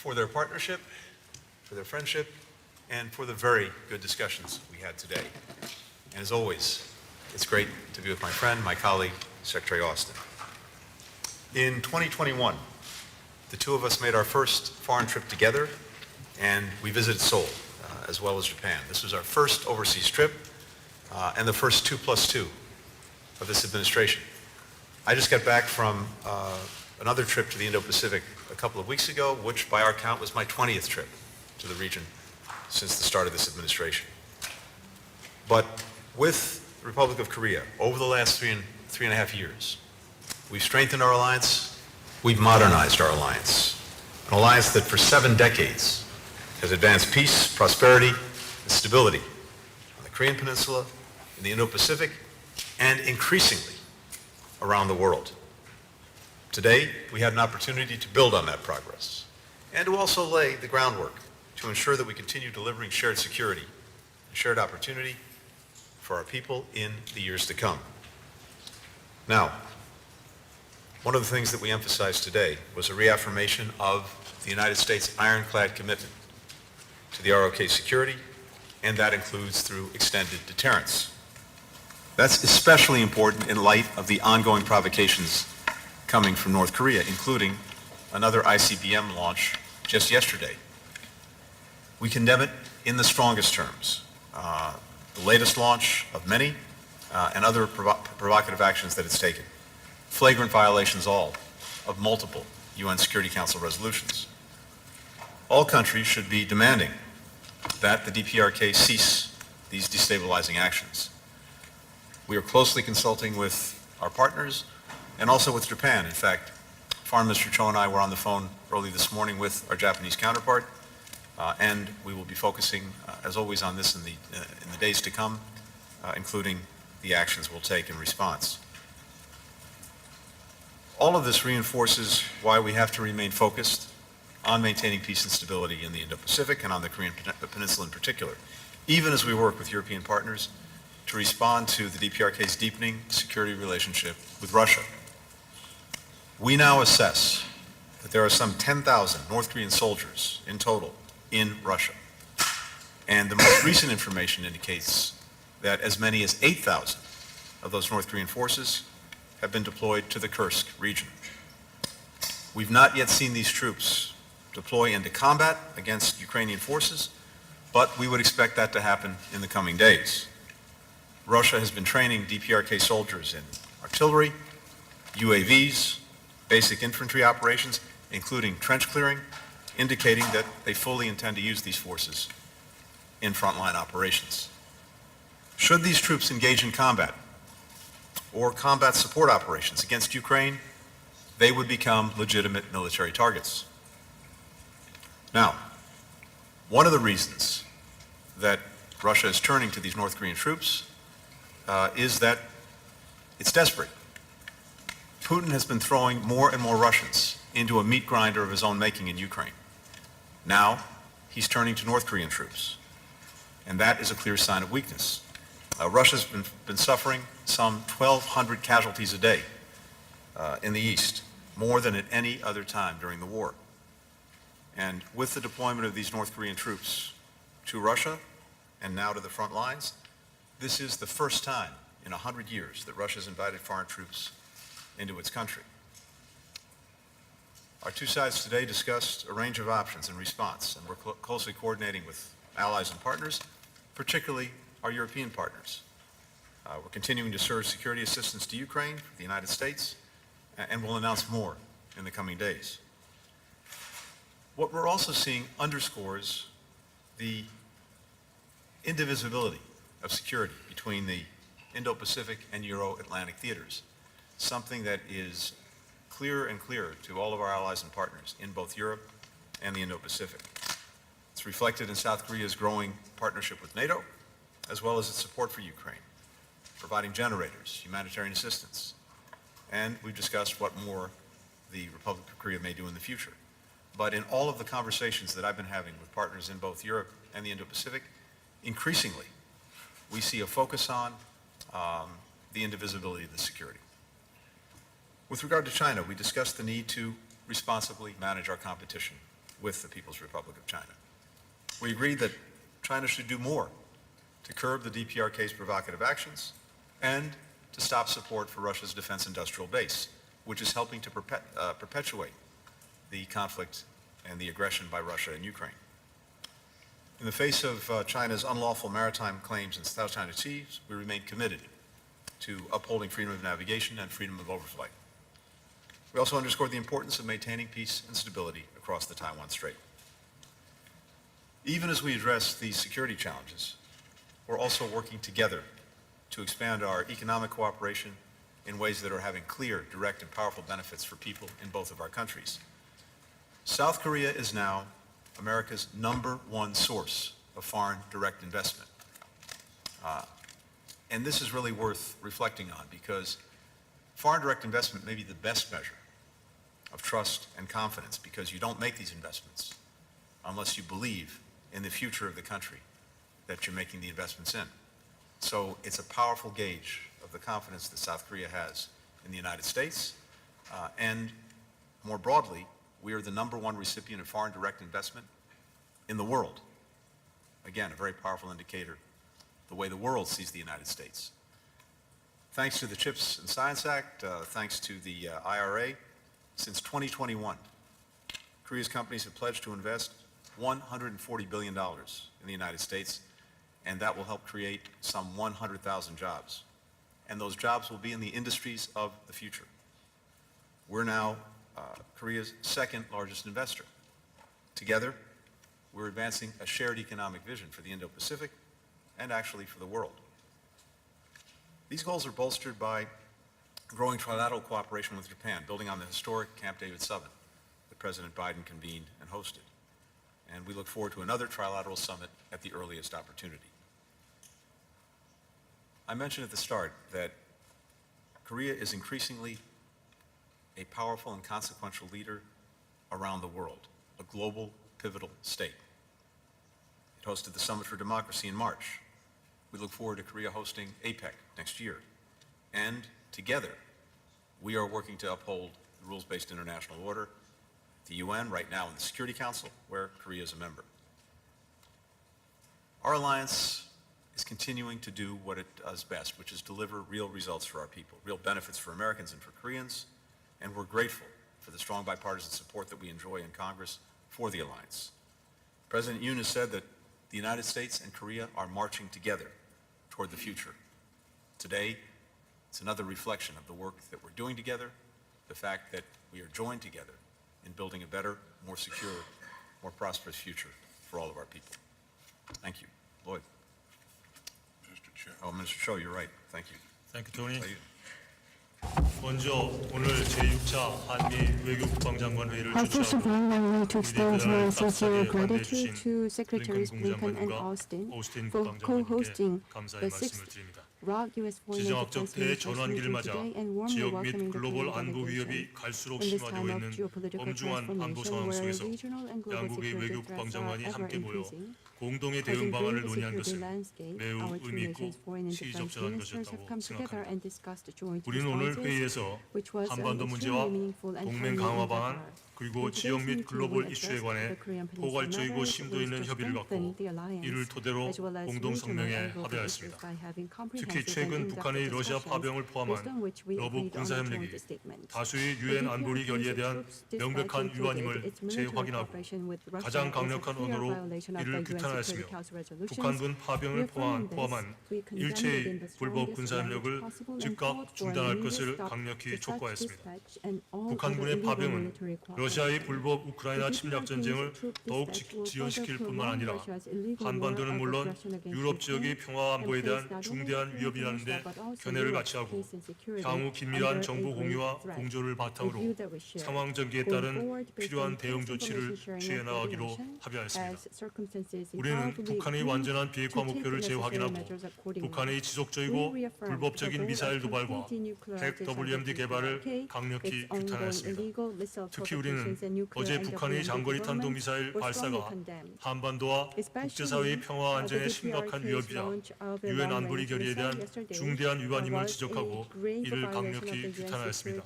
for their partnership, for their friendship, and for the very good discussions we had today. And as always, it's great to be with my friend, my colleague, Secretary Austin. In 2021, the two of us made our first foreign trip together, and we visited Seoul, as well as Japan. This was our first overseas trip, and the first 2+2 of this administration. I just got back from another trip to the Indo-Pacific a couple of weeks ago, which by our count was my 20th trip to the region since the start of this administration. But with the Republic of Korea, over the last three and a half years, we've strengthened our alliance, we've modernized our alliance, an alliance that for 7 decades has advanced peace, prosperity, and stability on the Korean Peninsula, in the Indo-Pacific, and increasingly around the world. Today, we had an opportunity to build on that progress and to also lay the groundwork to ensure that we continue delivering shared security and shared opportunity for our people in the years to come. Now, one of the things that we emphasized today was a reaffirmation of the United States' ironclad commitment to the ROK security, and that includes through extended deterrence. That's especially important in light of the ongoing provocations coming from North Korea, including another ICBM launch just yesterday. We condemn it in the strongest terms. The latest launch of many and other provocative actions that it's taken. Flagrant violations all of multiple UN Security Council resolutions. All countries should be demanding that the DPRK cease these destabilizing actions. We are closely consulting with our partners and also with Japan. In fact, Foreign Minister Cho and I were on the phone early this morning with our Japanese counterpart, and we will be focusing, as always, on this in the days to come, including the actions we'll take in response. All of this reinforces why we have to remain focused on maintaining peace and stability in the Indo-Pacific and on the Korean Peninsula in particular, even as we work with European partners to respond to the DPRK's deepening security relationship with Russia. We now assess that there are some 10,000 North Korean soldiers in total in Russia. And the most recent information indicates that as many as 8,000 of those North Korean forces have been deployed to the Kursk region. We've not yet seen these troops deploy into combat against Ukrainian forces, but we would expect that to happen in the coming days. Russia has been training DPRK soldiers in artillery, UAVs, basic infantry operations, including trench clearing, indicating that they fully intend to use these forces in frontline operations. Should these troops engage in combat or combat support operations against Ukraine, they would become legitimate military targets. Now, one of the reasons that Russia is turning to these North Korean troops is that it's desperate. Putin has been throwing more and more Russians into a meat grinder of his own making in Ukraine. Now, he's turning to North Korean troops, and that is a clear sign of weakness. Russia's been suffering some 1,200 casualties a day in the east, more than at any other time during the war. And with the deployment of these North Korean troops to Russia and now to the front lines, this is the first time in 100 years that Russia's invited foreign troops into its country. Our two sides today discussed a range of options in response, and we're closely coordinating with allies and partners, particularly our European partners. We're continuing to surge security assistance to Ukraine, the United States, and we'll announce more in the coming days. What we're also seeing underscores the indivisibility of security between the Indo-Pacific and Euro-Atlantic theaters, something that is clearer and clearer to all of our allies and partners in both Europe and the Indo-Pacific. It's reflected in South Korea's growing partnership with NATO, as well as its support for Ukraine, providing generators, humanitarian assistance, and we've discussed what more the Republic of Korea may do in the future. But in all of the conversations that I've been having with partners in both Europe and the Indo-Pacific, increasingly, we see a focus on the indivisibility of the security. With regard to China, we discussed the need to responsibly manage our competition with the People's Republic of China. We agreed that China should do more to curb the DPRK's provocative actions and to stop support for Russia's defense industrial base, which is helping to perpetuate the conflict and the aggression by Russia in Ukraine. In the face of China's unlawful maritime claims in South China Sea, we remain committed to upholding freedom of navigation and freedom of overflight. We also underscored the importance of maintaining peace and stability across the Taiwan Strait. Even as we address these security challenges, we're also working together to expand our economic cooperation in ways that are having clear, direct, and powerful benefits for people in both of our countries. South Korea is now America's #1 source of foreign direct investment. And this is really worth reflecting on because foreign direct investment may be the best measure of trust and confidence because you don't make these investments unless you believe in the future of the country that you're making the investments in. So it's a powerful gauge of the confidence that South Korea has in the United States. And more broadly, we are the #1 recipient of foreign direct investment in the world. Again, a very powerful indicator the way the world sees the United States. Thanks to the CHIPS and Science Act, thanks to the IRA, since 2021, Korea's companies have pledged to invest $140 billion in the United States, and that will help create some 100,000 jobs. And those jobs will be in the industries of the future. We're now Korea's second largest investor. Together, we're advancing a shared economic vision for the Indo-Pacific and actually for the world. These goals are bolstered by growing trilateral cooperation with Japan, building on the historic Camp David summit that President Biden convened and hosted. And we look forward to another trilateral summit at the earliest opportunity. I mentioned at the start that Korea is increasingly a powerful and consequential leader around the world, a global pivotal state. It hosted the Summit for Democracy in March. We look forward to Korea hosting APEC next year. And together, we are working to uphold the rules-based international order, the UN, right now in the Security Council, where Korea is a member. Our alliance is continuing to do what it does best, which is deliver real results for our people, real benefits for Americans and for Koreans, and we're grateful for the strong bipartisan support that we enjoy in Congress for the alliance. President Yoon has said that the United States and Korea are marching together toward the future. Today, it's another reflection of the work that we're doing together, the fact that we are joined together in building a better, more secure, more prosperous future for all of our people. Thank you. Lloyd. Mr. Cho. Oh, Minister Cho, you're right. Thank you. Thank you, Tony. Thank you. 먼저 오늘 제6차 한미 외교국방장관 회의를 First of 주최하고 all, I would like to extend my sincere 값싸게 gratitude to 관대해주신 Secretaries 블링컨 Blinken and 국무장관과 Austin 오스틴 for co-hosting 국방장관님께 감사의 the 말씀을 6th 드립니다. ROK U.S. Foreign 지정학적 Defense Ministers 대전환기를 meeting 맞아 today and warmly 지역 및 welcoming the 글로벌 Korean 안보 delegation. 위협이 갈수록 In this 심화되고 time of 있는 geopolitical 엄중한 안보 transformation 상황 where 속에서 regional and global 양국의 security 외교 threats are 국방장관이 ever 함께 모여 increasing, 공동의 대응 Considering 방안을 the 논의한 security 것은 landscape, 매우 our two 의미 있고 nations' foreign and defense 시의적절한 ministers have 것이었다고 come together 생각합니다. and discussed joint 우리는 오늘 responses, 회의에서 which was an 한반도 extremely 문제와 meaningful and 동맹 timely 강화 endeavor. 방안 그리고 In 지역 today's 및 meeting, 글로벌 we 이슈에 addressed 관해 the Korean Peninsula 포괄적이고 matters, 심도 ways 있는 to 협의를 갖고 strengthen the alliance, 이를 토대로 as well as 공동 regional 성명에 and global 합의하였습니다. issues by having 특히 comprehensive and 최근 in-depth 북한의 러시아 discussions, 파병을 포함한 based on which we 러북 agreed on a 군사 joint 협력이 statement. 다수의 The 유엔 안보리 DPRK's 결의에 대한 troops dispatch 명백한 included 위반임을 its military 재확인하고 cooperation with Russia 가장 as a 강력한 clear 언어로 violation of 이를 the UN Security 규탄하였으며 Council resolutions. 북한군 파병을 Reaffirming this, 포함한 we condemned it in 일체의 the 불법 strongest 군사 language 협력을 possible and 즉각 called for an 중단할 immediate 것을 stop 강력히 to such 촉구하였습니다. dispatch and all other 북한군의 illegal 파병은 military 러시아의 cooperation. 불법 우크라이나 The 침략 DPRK's 전쟁을 troop 더욱 dispatch will 지연시킬 further 뿐만 prolong 아니라 Russia's illegal war 한반도는 of 물론 aggression against 유럽 지역의 Ukraine 평화 and 안보에 place 대한 not only 중대한 Korean 위협이라는 데 peninsula but also 견해를 Europe's 같이 하고 peace and security 향후 긴밀한 under a 정보 great 공유와 threat. 공조를 A 바탕으로 view that we share. 상황 전개에 Going 따른 forward, based 필요한 on 대응 close 조치를 information sharing 취해 and 나가기로 coordination, 합의하였습니다. as circumstances 우리는 evolve, we 북한의 agree 완전한 비핵화 to take 목표를 the necessary 재확인하고 measures accordingly. 북한의 We 지속적이고 reaffirm 불법적인 the goal 미사일 of 도발과 complete 핵 denuclearization of WMD the 개발을 DPRK, 강력히 its ongoing 규탄하였습니다. illegal missile 특히 우리는 우리는 어제 북한의 장거리 탄도미사일 발사가 한반도와 국제사회의 평화 안전에 심각한 위협이자 유엔 안보리 결의에 대한 중대한 위반임을 지적하고 이를 강력히 규탄하였습니다.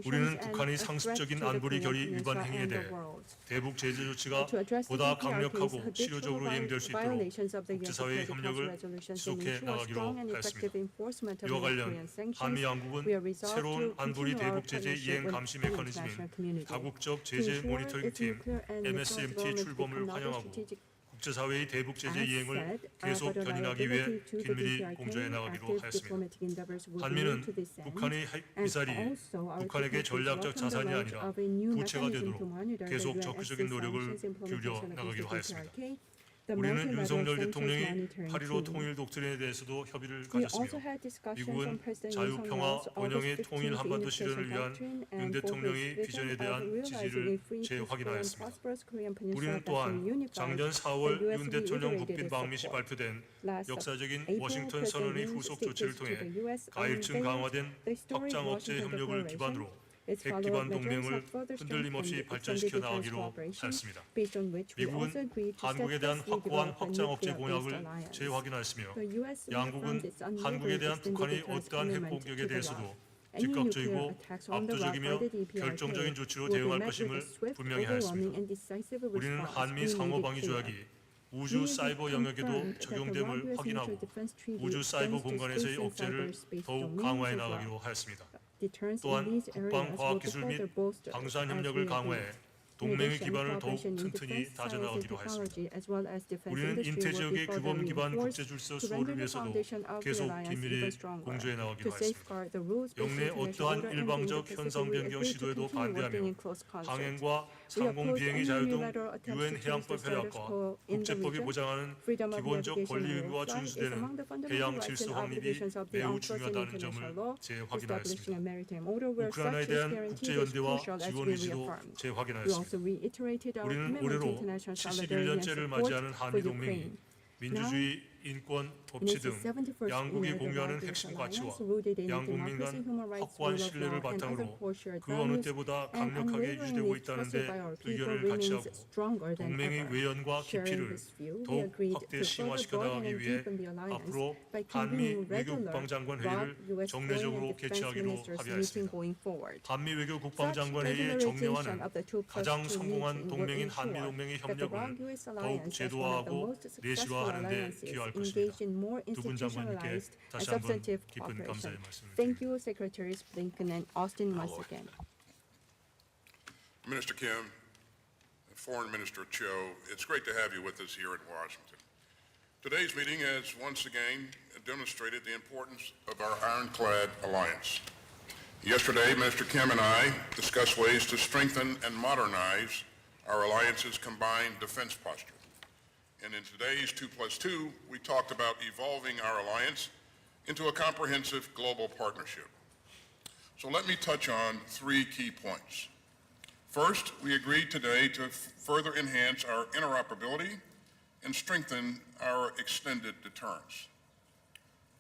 우리는 북한의 상습적인 안보리 결의 위반 행위에 대해 대북 제재 조치가 보다 강력하고 실효적으로 이행될 수 있도록 국제사회의 협력을 지속해 나가기로 하였습니다. 이와 관련 한미 양국은 새로운 안보리 대북 제재 이행 감시 메커니즘인 다국적 제재 모니터링팀 MSMT의 출범을 환영하고 국제사회의 대북 제재 이행을 계속 견인하기 위해 긴밀히 공조해 나가기로 하였습니다. 한미는 북한의 핵미사일이 북한에게 전략적 자산이 아니라 부채가 되도록 계속 적극적인 노력을 기울여 나가기로 하였습니다. 우리는 윤석열 대통령이 8.15 통일 독트린에 대해서도 협의를 가졌으며 미국은 자유, 평화, 번영의 통일 한반도 실현을 위한 윤 대통령의 비전에 대한 지지를 재확인하였습니다. 우리는 또한 작년 4월 윤 대통령 국빈 방미 시 발표된 역사적인 워싱턴 선언의 후속 조치를 통해 가일층 강화된 확장 억제 협력을 기반으로 핵 기반 동맹을 흔들림 없이 발전시켜 나가기로 하였습니다. 미국은 한국에 대한 확고한 확장 억제 공약을 재확인하였으며 양국은 한국에 대한 북한의 어떠한 핵 공격에 대해서도 즉각적이고 압도적이며 결정적인 조치로 대응할 것임을 분명히 하였습니다. 우리는 한미 상호방위 조약이 우주 사이버 영역에도 적용됨을 확인하고 우주 사이버 공간에서의 억제를 더욱 강화해 나가기로 하였습니다. 또한 국방과학기술 및 방산 협력을 강화해 동맹의 기반을 더욱 튼튼히 다져나가기로 하였습니다. 우리는 인태 지역의 규범 기반 국제 질서 수호를 위해서도 계속 긴밀히 공조해 나가기로 하였습니다. 영내 어떠한 일방적 현상 변경 시도에도 반대하며 항행과 상공 비행의 자유 등 유엔 해양법 협약과 국제법이 보장하는 기본적 권리 의무와 준수되는 해양 질서 확립이 매우 중요하다는 점을 재확인하였습니다. 우크라이나에 대한 국제 연대와 지원 의지도 재확인하였습니다. 우리는 올해로 71년째를 맞이하는 한미 동맹이 민주주의, 인권, 법치 등 양국이 공유하는 핵심 가치와 양국민 간 확고한 신뢰를 바탕으로 그 어느 때보다 강력하게 유지되고 있다는 데 의견을 같이 하고 동맹의 외연과 깊이를 더욱 확대 심화시켜 나가기 위해 앞으로 한미 외교국방장관 회의를 정례적으로 개최하기로 합의하였습니다. 한미 외교국방장관 회의의 정례화는 가장 성공한 동맹인 한미동맹의 협력을 더욱 제도화하고 내실화하는 데 기여할 것입니다. 두 분 장관님께 다시 한번 깊은 감사의 말씀을 Thank 드립니다. you, Secretaries Blinken and Austin, once again. Minister Kim, Foreign Minister Cho, it's great to have you with us here in Washington. Today's meeting has once again demonstrated the importance of our ironclad alliance. Yesterday, Minister Kim and I discussed ways to strengthen and modernize our alliance's combined defense posture. And in today's 2+2, we talked about evolving our alliance into a comprehensive global partnership. So let me touch on three key points. First, we agreed today to further enhance our interoperability and strengthen our extended deterrence.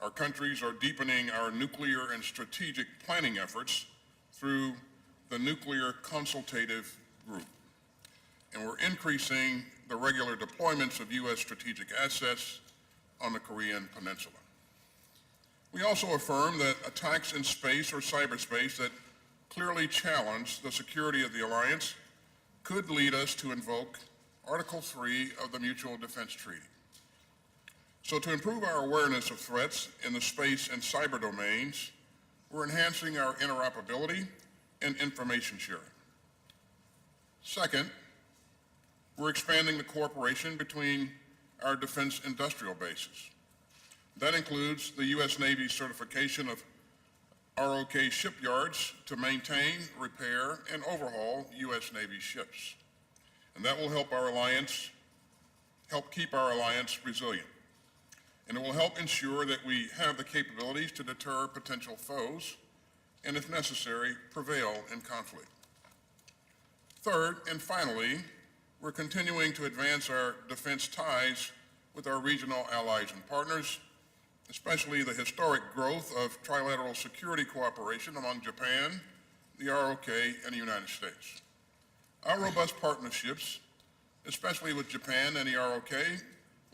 Our countries are deepening our nuclear and strategic planning efforts through the Nuclear Consultative Group. And we're increasing the regular deployments of U.S. strategic assets on the Korean Peninsula. We also affirm that attacks in space or cyberspace that clearly challenge the security of the alliance could lead us to invoke Article 3 of the Mutual Defense Treaty. So to improve our awareness of threats in the space and cyber domains, we're enhancing our interoperability and information sharing. Second, we're expanding the cooperation between our defense industrial bases. That includes the U.S. Navy's certification of ROK shipyards to maintain, repair, and overhaul U.S. Navy ships. And that will help keep our alliance resilient. And it will help ensure that we have the capabilities to deter potential foes and, if necessary, prevail in conflict. Third, and finally, we're continuing to advance our defense ties with our regional allies and partners, especially the historic growth of trilateral security cooperation among Japan, the ROK, and the United States. Our robust partnerships, especially with Japan and the ROK,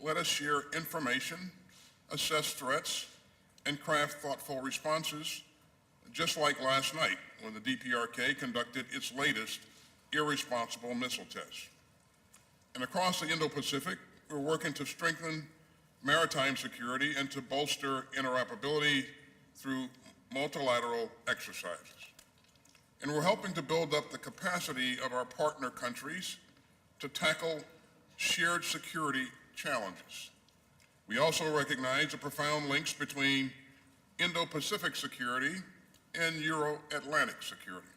let us share information, assess threats, and craft thoughtful responses, just like last night when the DPRK conducted its latest irresponsible missile test. And across the Indo-Pacific, we're working to strengthen maritime security and to bolster interoperability through multilateral exercises. And we're helping to build up the capacity of our partner countries to tackle shared security challenges. We also recognize the profound links between Indo-Pacific security and Euro-Atlantic security.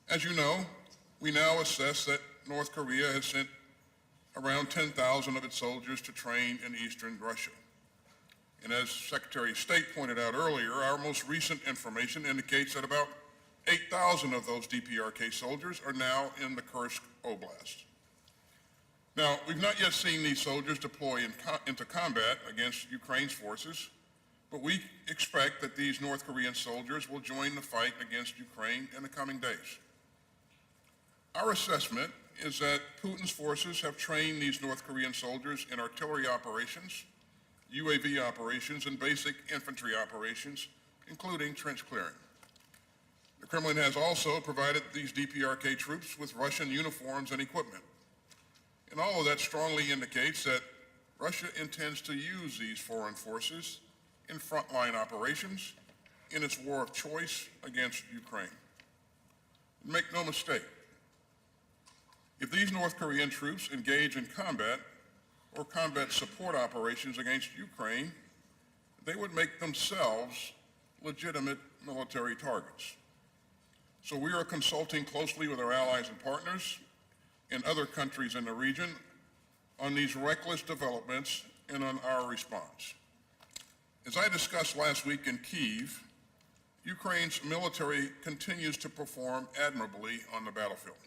As you know, we now assess that North Korea has sent around 10,000 of its soldiers to train in eastern Russia. And as Secretary of State pointed out earlier, our most recent information indicates that about 8,000 of those DPRK soldiers are now in the Kursk Oblast. Now, we've not yet seen these soldiers deploy into combat against Ukraine's forces, but we expect that these North Korean soldiers will join the fight against Ukraine in the coming days. Our assessment is that Putin's forces have trained these North Korean soldiers in artillery operations, UAV operations, and basic infantry operations, including trench clearing. The Kremlin has also provided these DPRK troops with Russian uniforms and equipment. And all of that strongly indicates that Russia intends to use these foreign forces in frontline operations in its war of choice against Ukraine. Make no mistake, if these North Korean troops engage in combat or combat support operations against Ukraine, they would make themselves legitimate military targets. So we are consulting closely with our allies and partners and other countries in the region on these reckless developments and on our response. As I discussed last week in Kyiv, Ukraine's military continues to perform admirably on the battlefield,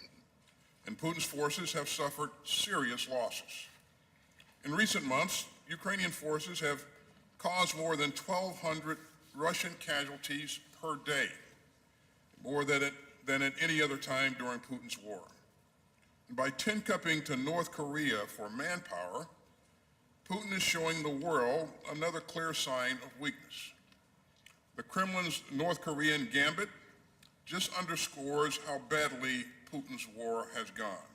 and Putin's forces have suffered serious losses. In recent months, Ukrainian forces have caused more than 1,200 Russian casualties per day, more than at any other time during Putin's war. And by tin-cupping to North Korea for manpower, Putin is showing the world another clear sign of weakness. The Kremlin's North Korean gambit just underscores how badly Putin's war has gone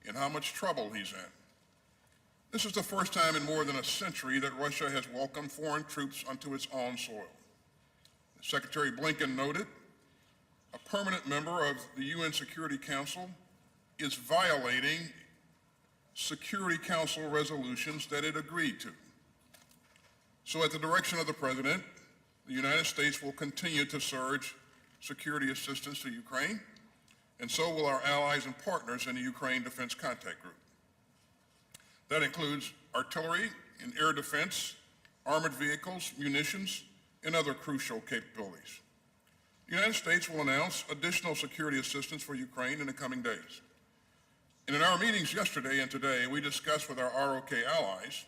and how much trouble he's in. This is the first time in more than a century that Russia has welcomed foreign troops onto its own soil. Secretary Blinken noted, a permanent member of the UN Security Council is violating Security Council resolutions that it agreed to. So at the direction of the President, the United States will continue to surge security assistance to Ukraine, and so will our allies and partners in the Ukraine Defense Contact Group. That includes artillery and air defense, armored vehicles, munitions, and other crucial capabilities. The United States will announce additional security assistance for Ukraine in the coming days. And in our meetings yesterday and today, we discussed with our ROK allies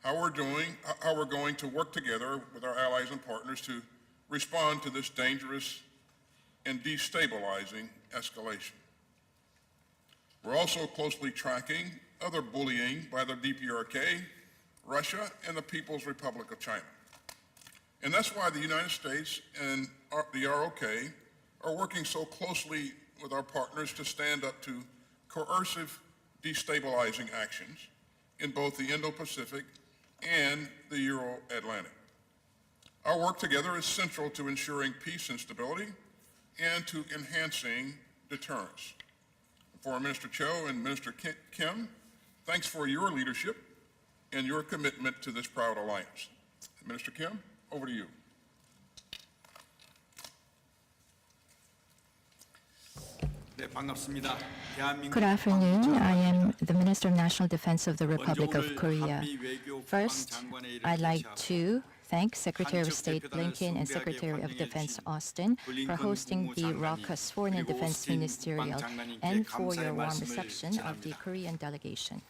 how we're going to work together with our allies and partners to respond to this dangerous and destabilizing escalation. We're also closely tracking other bullying by the DPRK, Russia, and the People's Republic of China. And that's why the United States and the ROK are working so closely with our partners to stand up to coercive, destabilizing actions in both the Indo-Pacific and the Euro-Atlantic. Our work together is central to ensuring peace and stability and to enhancing deterrence. Foreign Minister Cho and Minister Kim, thanks for your leadership and your commitment to this proud alliance. Minister Kim, over to you. Good afternoon. I am the Minister of National Defense of the Republic of Korea. First, I'd like to thank Secretary of State Blinken and Secretary of Defense Austin for hosting the raucous Foreign and Defense Ministerial and for your warm reception of the Korean delegation.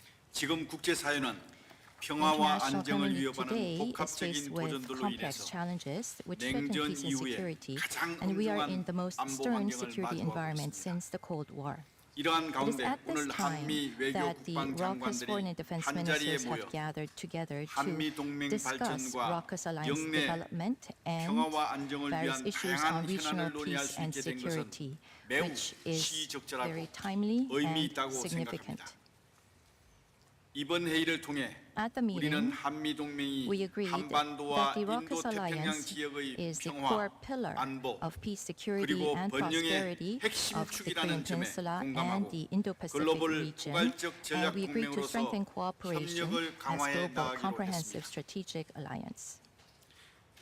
International community today is faced with complex challenges which threaten peace and security, and we are in the most stern security environment since the Cold War. 이러한 It is 가운데 at this 오늘 time 한미 외교 that the 국방 raucous foreign and 장관들이 defense 한 자리에 ministers 모여 have gathered together to 한미 동맹 discuss 발전과 raucous alliance 영내 development and 평화와 안정을 various 위한 issues 다양한 on regional 현안을 논의할 peace 수 and 있게 된 것은 security, 매우 which is 시적절하고 very timely 의미 and 있다고 significant. 생각합니다. 이번 회의를 통해 At the 우리는 meeting, 한미 동맹이 we agreed 한반도와 that the Raucous 인도 태평양 Alliance 지역의 is the 평화, core pillar 안보 of peace, security, 그리고 and 번영의 prosperity 핵심 of the 축이라는 Korean 점에 Peninsula and 공감하고 the Indo-Pacific 글로벌 region, 포괄적 전략 and we agreed to 동맹으로서 strengthen cooperation 협력을 as 강화해 global 나가기로 comprehensive 했습니다. strategic alliance.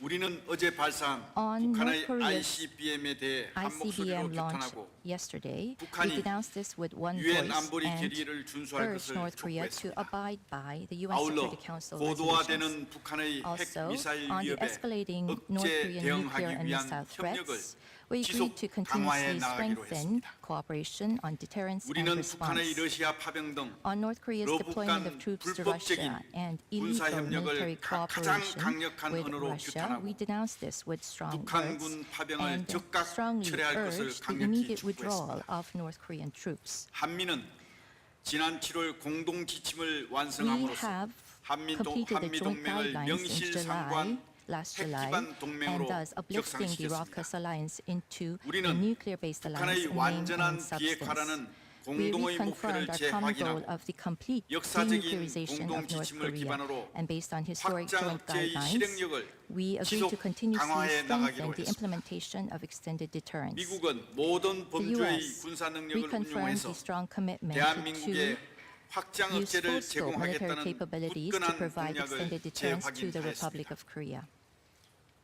우리는 어제 발사한 On 북한의 North Korea's ICBM에 대해 한 목소리로 ICBM launch 규탄하고 yesterday, 북한이 we denounced this with one 유엔 voice 안보리 and 결의를 준수할 urged 것을 North Korea to 촉구했습니다. abide by the UN 아울러 Security Council resolutions. 고도화되는 북한의 핵 Also, 미사일 on the 위협에 escalating North 억제 Korean 대응하기 nuclear and 위한 missile 협력을 threats, we 지속 agreed to 강화해 continuously 나가기로 strengthen 했습니다. cooperation on deterrence and 우리는 북한의 response. 러시아 파병 등 On North Korea's deployment 러북한 of troops to 불법적인 Russia and 군사 illegal military 협력을 가장 cooperation 강력한 with 언어로 Russia, 규탄하고 we denounced this with strong words 북한군 파병을 and 즉각 strongly 철회할 것을 urged the 강력히 immediate 촉구했습니다. withdrawal of North Korean troops. 한미는 지난 7월 공동 지침을 We 완성함으로써 have 한미 completed the joint 동맹을 guidelines in 명실상부한 last 핵 July, 기반 and 동맹으로 thus uplifting the 격상시켰습니다. Raucous Alliance into a 우리는 nuclear-based alliance 북한의 in name 완전한 and substance. 비핵화라는 We 공동의 목표를 reconfirmed our common goal 재확인하고 of the complete 역사적인 denuclearization 공동 of North 지침을 Korea, 기반으로 and based on historic 확장 joint 억제의 guidelines, 실행력을 we agreed to 지속 continuously 강화해 나가기로 strengthen the 했습니다. implementation of extended deterrence. 미국은 모든 The 범죄의 U.S. 군사 능력을 reconfirmed 운용해서 the strong commitment 대한민국에 to 확장 use 억제를 full-scope military 제공하겠다는 capabilities to 굳건한 provide 공약을 extended deterrence to the Republic 재확인하였습니다. of Korea.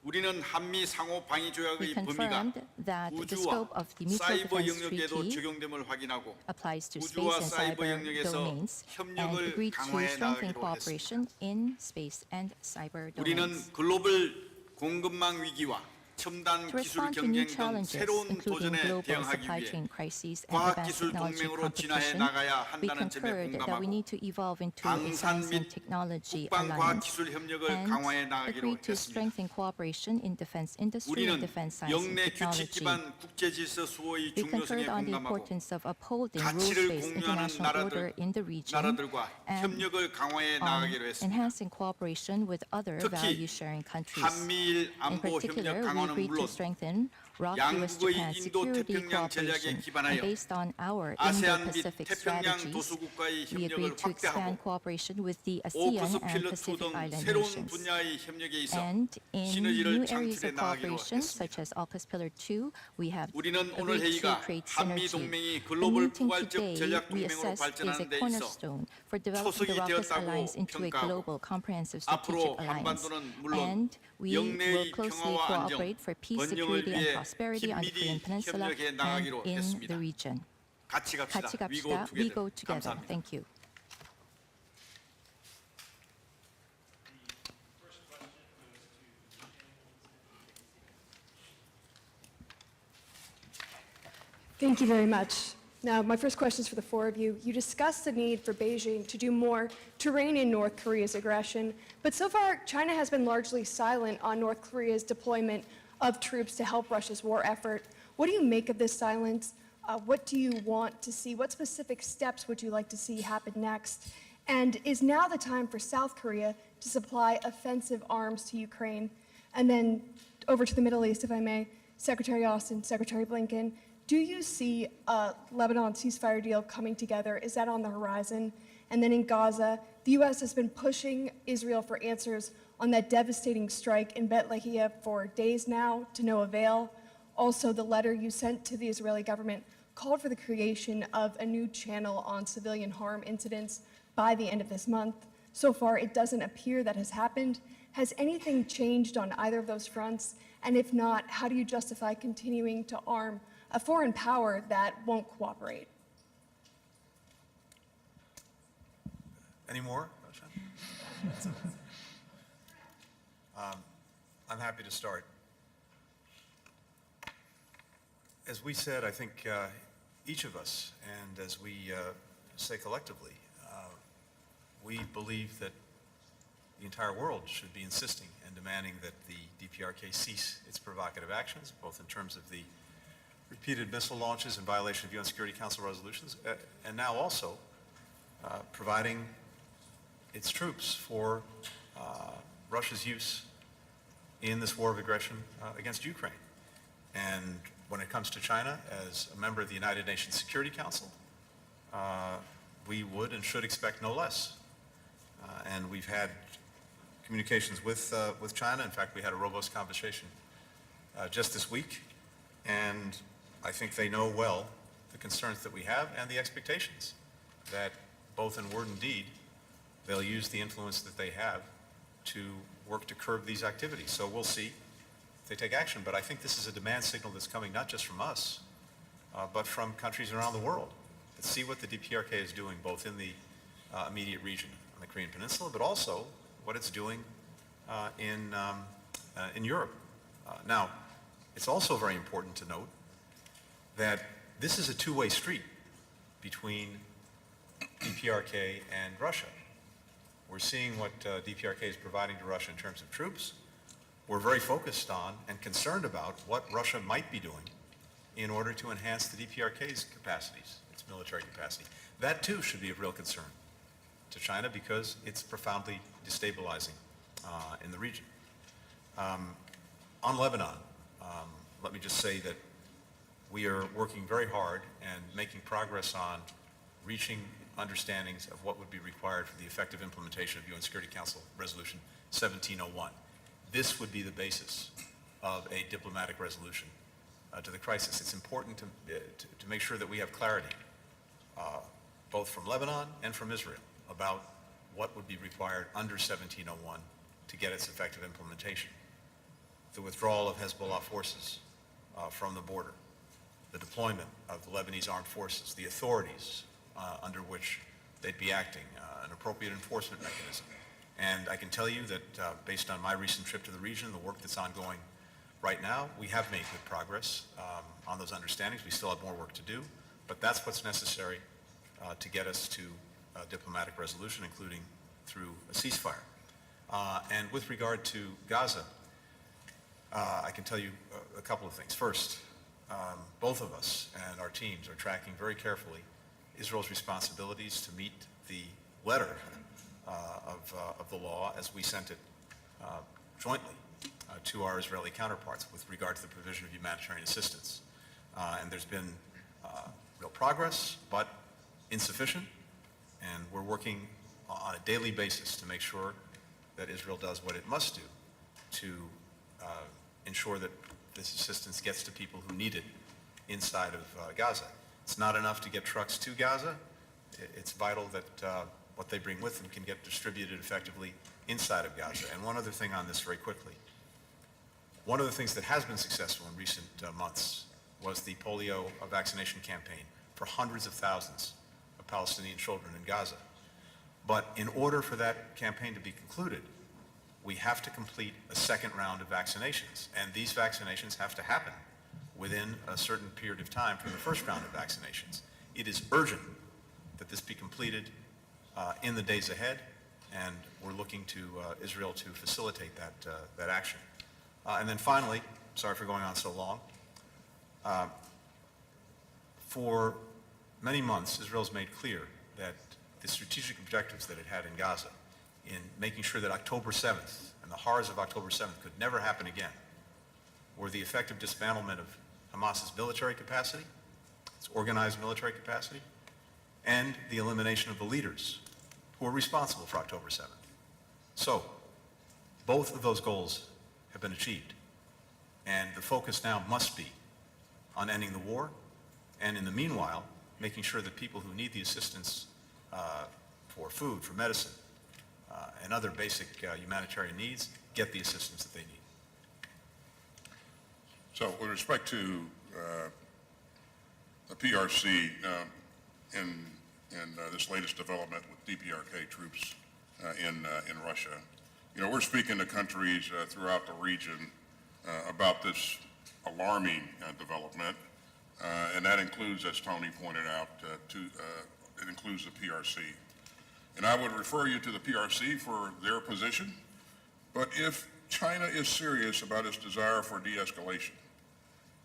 우리는 한미 상호 방위 We 조약의 범위가 confirmed that the 우주와 scope of the Mutual 사이버 Defense 영역에도 Treaty 적용됨을 확인하고 applies to space 우주와 and 사이버 cyber 영역에서 domains, and 협력을 agreed to 강화해 strengthen 나가기로 cooperation in space and cyber 우리는 domains. 글로벌 공급망 위기와 첨단 To 기술 respond to new 경쟁 등 challenges, 새로운 including 도전에 global 대응하기 supply 위해 chain crises and 과학기술 advanced technology 동맹으로 진화해 competition, 나가야 we 한다는 점에 concurred that we 공감하고 need to evolve into a 방산 science and 및 technology 국방 alliance 과학기술 협력을 and 강화해 나가기로 agreed to 했습니다. strengthen cooperation in defense industry 우리는 and defense science and 영내 규칙 technology. 기반 국제 질서 수호의 We 중요성에 concurred on the 공감하고 importance of upholding 가치를 rules-based 공유하는 international order in the region 나라들과 and 협력을 강화해 on 나가기로 했습니다. enhancing cooperation with other 특히 value-sharing countries. 한미일 In 안보 particular, 협력 we 강화는 agreed 물론 to strengthen ROK 양국의 US-Japan 인도 security 태평양 전략에 cooperation, 기반하여 and based on our 아세안 및 Indo-Pacific 태평양 strategies, 도수국가의 we 협력을 agreed to expand 확대하고 cooperation with the ASEAN 오크스 and 필러 2 Pacific 등 Island 새로운 nations. 분야의 협력에 있어 And in 시너지를 new areas 창출해 of 나가기로 cooperation, 했습니다. such as AUKUS Pillar 2, we have 우리는 오늘 agreed to 회의가 create 한미 synergy. 동맹이 The 글로벌 meeting 포괄적 today 전략 we 동맹으로 assess is 발전하는 a 데 있어 cornerstone for developing 초석이 the ROKUS 되었다고 alliance into a 평가하고 global comprehensive 앞으로 strategic alliance. 한반도는 물론 And we will 영내의 closely 평화와 안정, cooperate for peace, 번영을 security, and 위해 prosperity on the 긴밀히 Korean Peninsula 협력해 and 나가기로 in 했습니다. the region. 같이 갑시다. 같이 We go 갑시다. We go together. together. 감사합니다. Thank you. Thank you very much. Now, my first question is for the four of you. You discussed the need for Beijing to do more to rein in North Korea's aggression, but so far, China has been largely silent on North Korea's deployment of troops to help Russia's war effort. What do you make of this silence? What do you want to see? What specific steps would you like to see happen next? And is now the time for South Korea to supply offensive arms to Ukraine? And then over to the Middle East, if I may, Secretary Austin, Secretary Blinken, do you see a Lebanon ceasefire deal coming together? Is that on the horizon? And then in Gaza, the U.S. has been pushing Israel for answers on that devastating strike in Bet Lahia for days now, to no avail. Also, the letter you sent to the Israeli government called for the creation of a new channel on civilian harm incidents by the end of this month. So far, it doesn't appear that has happened. Has anything changed on either of those fronts? And if not, how do you justify continuing to arm a foreign power that won't cooperate? Any more? I'm happy to start. As we said, I think each of us, and as we say collectively, we believe that the entire world should be insisting and demanding that the DPRK cease its provocative actions, both in terms of the repeated missile launches in violation of UN Security Council resolutions, and now also providing its troops for Russia's use in this war of aggression against Ukraine. And when it comes to China, as a member of the United Nations Security Council, we would and should expect no less. And we've had communications with China. In fact, we had a robust conversation just this week, and I think they know well the concerns that we have and the expectations that both in word and deed, they'll use the influence that they have to work to curb these activities. So we'll see if they take action. But I think this is a demand signal that's coming not just from us, but from countries around the world that see what the DPRK is doing both in the immediate region on the Korean Peninsula, but also what it's doing in Europe. Now, it's also very important to note that this is a two-way street between DPRK and Russia. We're seeing what DPRK is providing to Russia in terms of troops. We're very focused on and concerned about what Russia might be doing in order to enhance the DPRK's capacities, its military capacity. That too should be of real concern to China because it's profoundly destabilizing in the region. On Lebanon, let me just say that we are working very hard and making progress on reaching understandings of what would be required for the effective implementation of UN Security Council Resolution 1701. This would be the basis of a diplomatic resolution to the crisis. It's important to make sure that we have clarity, both from Lebanon and from Israel, about what would be required under 1701 to get its effective implementation. The withdrawal of Hezbollah forces from the border, the deployment of the Lebanese armed forces, the authorities under which they'd be acting, an appropriate enforcement mechanism. And I can tell you that based on my recent trip to the region, the work that's ongoing right now, we have made good progress on those understandings. We still have more work to do, but that's what's necessary to get us to a diplomatic resolution, including through a ceasefire. And with regard to Gaza, I can tell you a couple of things. First, both of us and our teams are tracking very carefully Israel's responsibilities to meet the letter of the law as we sent it jointly to our Israeli counterparts with regard to the provision of humanitarian assistance. And there's been real progress, but insufficient, and we're working on a daily basis to make sure that Israel does what it must do to ensure that this assistance gets to people who need it inside of Gaza. It's not enough to get trucks to Gaza. It's vital that what they bring with them can get distributed effectively inside of Gaza. And one other thing on this very quickly. One of the things that has been successful in recent months was the polio vaccination campaign for hundreds of thousands of Palestinian children in Gaza. But in order for that campaign to be concluded, we have to complete a second round of vaccinations. And these vaccinations have to happen within a certain period of time from the first round of vaccinations. It is urgent that this be completed in the days ahead, and we're looking to Israel to facilitate that action. And then finally, sorry for going on so long, for many months, Israel's made clear that the strategic objectives that it had in Gaza in making sure that October 7th and the horrors of October 7th could never happen again were the effective dismantlement of Hamas's military capacity, its organized military capacity, and the elimination of the leaders who were responsible for October 7th. So, both of those goals have been achieved. And the focus now must be on ending the war, and in the meanwhile, making sure that people who need the assistance for food, for medicine, and other basic humanitarian needs get the assistance that they need. So with respect to the PRC in this latest development with DPRK troops in Russia, you know, we're speaking to countries throughout the region about this alarming development, and that includes, as Tony pointed out, it includes the PRC. And I would refer you to the PRC for their position, but if China is serious about its desire for de-escalation,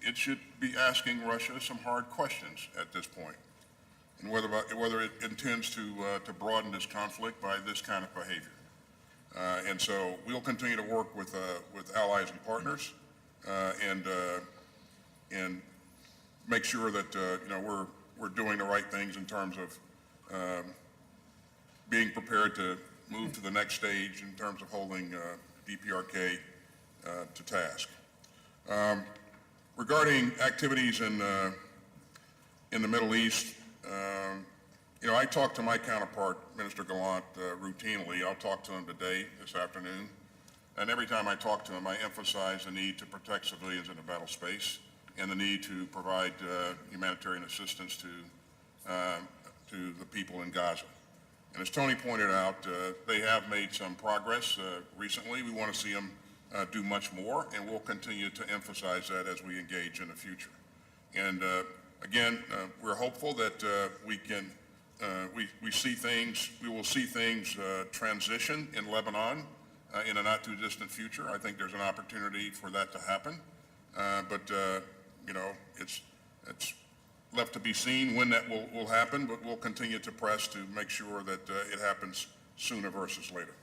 it should be asking Russia some hard questions at this point, and whether it intends to broaden this conflict by this kind of behavior. And so we'll continue to work with allies and partners, and make sure that we're doing the right things in terms of being prepared to move to the next stage in terms of holding DPRK to task. Regarding activities in the Middle East, I talk to my counterpart, Minister Gallant, routinely. I'll talk to him today, this afternoon. And every time I talk to him, I emphasize the need to protect civilians in the battle space and the need to provide humanitarian assistance to the people in Gaza. And as Tony pointed out, they have made some progress recently. We want to see them do much more, and we'll continue to emphasize that as we engage in the future. And again, we're hopeful that we will see things transition in Lebanon in a not too distant future. I think there's an opportunity for that to happen, but it's left to be seen when that will happen. But we'll continue to press to make sure that it happens sooner versus later.